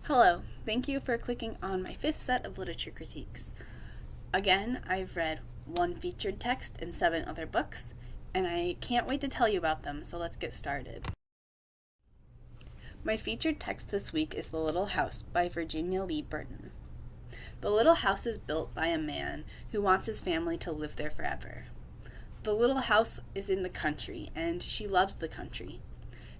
Hello, thank you for clicking on my fifth set of literature critiques. Again, I've read one featured text and 7 other books, and I can't wait to tell you about them, so let's get started. My featured text this week is The Little House by Virginia Lee Burton. The little house is built by a man who wants his family to live there forever. The little house is in the country, and she loves the country.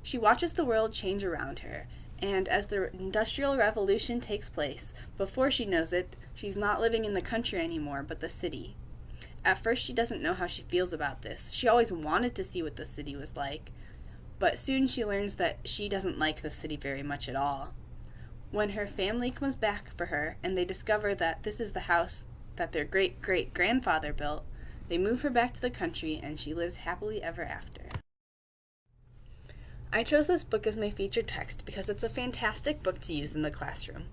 She watches the world change around her, and as the Industrial Revolution takes place, before she knows it, she's not living in the country anymore, but the city. At first, she doesn't know how she feels about this. She always wanted to see what the city was like, but soon she learns that she doesn't like the city very much at all. When her family comes back for her, and they discover that this is the house that their great-great-grandfather built, they move her back to the country, and she lives happily ever after. I chose this book as my featured text because it's a fantastic book to use in the classroom.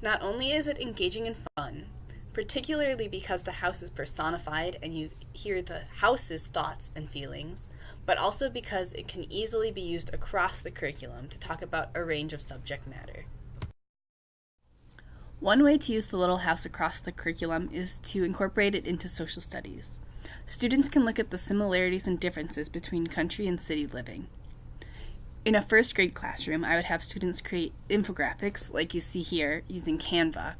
Not only is it engaging and fun, particularly because the house is personified and you hear the house's thoughts and feelings, but also because it can easily be used across the curriculum to talk about a range of subject matter. One way to use the little house across the curriculum is to incorporate it into social studies. Students can look at the similarities and differences between country and city living. In a first grade classroom, I would have students create infographics, like you see here, using Canva,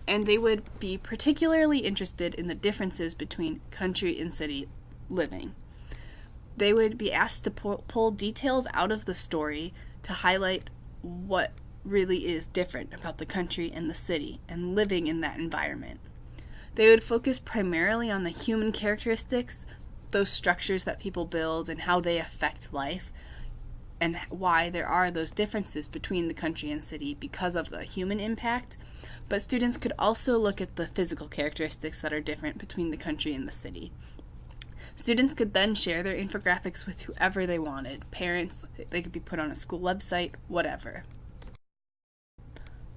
and they would be particularly interested in the differences between country and city living. They would be asked to pull details out of the story to highlight what really is different about the country and the city and living in that environment. They would focus primarily on the human characteristics, those structures that people build and how they affect life, and why there are those differences between the country and city because of the human impact. But students could also look at the physical characteristics that are different between the country and the city. Students could then share their infographics with whoever they wanted, parents, they could be put on a school website, whatever.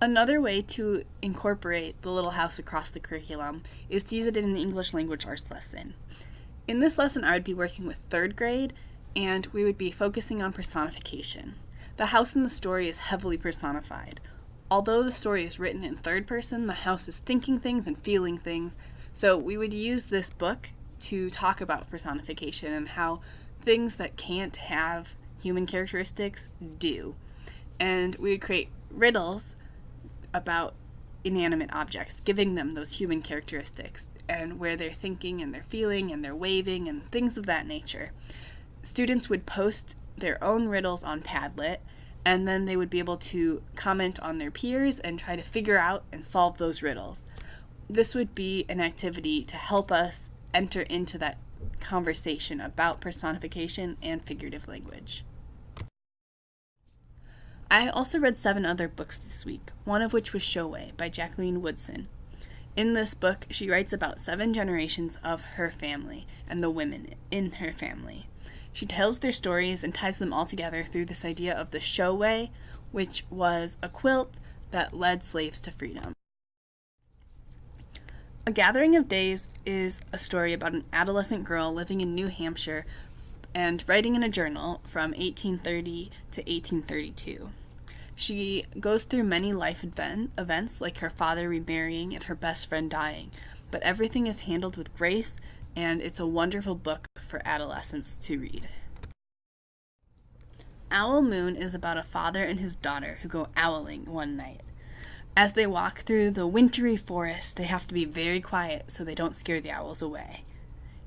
Another way to incorporate the little house across the curriculum is to use it in an English language arts lesson. In this lesson, I would be working with third grade, and we would be focusing on personification. The house in the story is heavily personified. Although the story is written in third person, the house is thinking things and feeling things, so we would use this book to talk about personification and how things that can't have human characteristics do. And we would create riddles about inanimate objects, giving them those human characteristics and where they're thinking and they're feeling and they're waving and things of that nature. Students would post their own riddles on Padlet, and then they would be able to comment on their peers and try to figure out and solve those riddles. This would be an activity to help us enter into that conversation about personification and figurative language. I also read 7 other books this week, one of which was Showay by Jacqueline Woodson. In this book, she writes about 7 generations of her family and the women in her family. She tells their stories and ties them all together through this idea of the Showay, which was a quilt that led slaves to freedom. A Gathering of Days is a story about an adolescent girl living in New Hampshire and writing in a journal from 1830 to 1832. She goes through many life events, like her father remarrying and her best friend dying, but everything is handled with grace, and it's a wonderful book for adolescents to read. Owl Moon is about a father and his daughter who go owling one night. As they walk through the wintry forest, they have to be very quiet so they don't scare the owls away.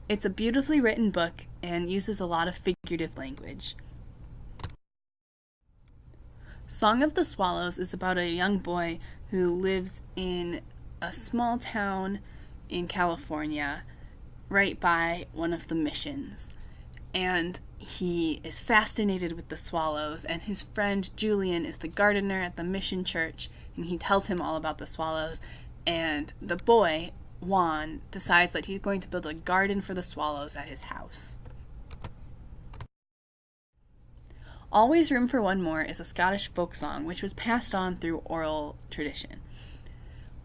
It's a beautifully written book and uses a lot of figurative language. Song of the Swallows is about a young boy who lives in a small town in California right by one of the missions. And he is fascinated with the swallows, and his friend Julian is the gardener at the mission church, and he tells him all about the swallows. And the boy, Juan, decides that he's going to build a garden for the swallows at his house. Always Room for One More is a Scottish folk song which was passed on through oral tradition.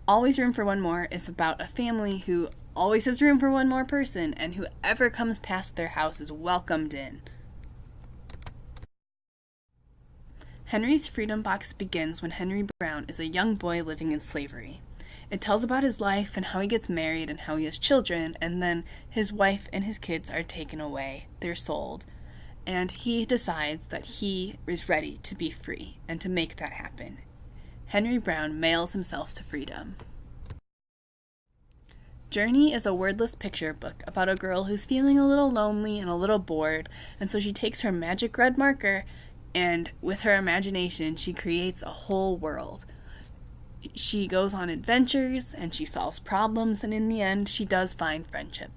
Always Room for One More is about a family who always has room for one more person, and whoever comes past their house is welcomed in. Henry's Freedom Box begins when Henry Brown is a young boy living in slavery. It tells about his life and how he gets married and how he has children, and then his wife and his kids are taken away. They're sold. And he decides that he is ready to be free and to make that happen. Henry Brown mails himself to freedom. Journey is a wordless picture book about a girl who's feeling a little lonely and a little bored, and so she takes her magic red marker and with her imagination she creates a whole world. She goes on adventures and she solves problems, and in the end she does find friendship.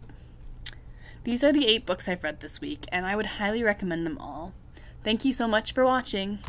These are the 8 books I've read this week, and I would highly recommend them all. Thank you so much for watching.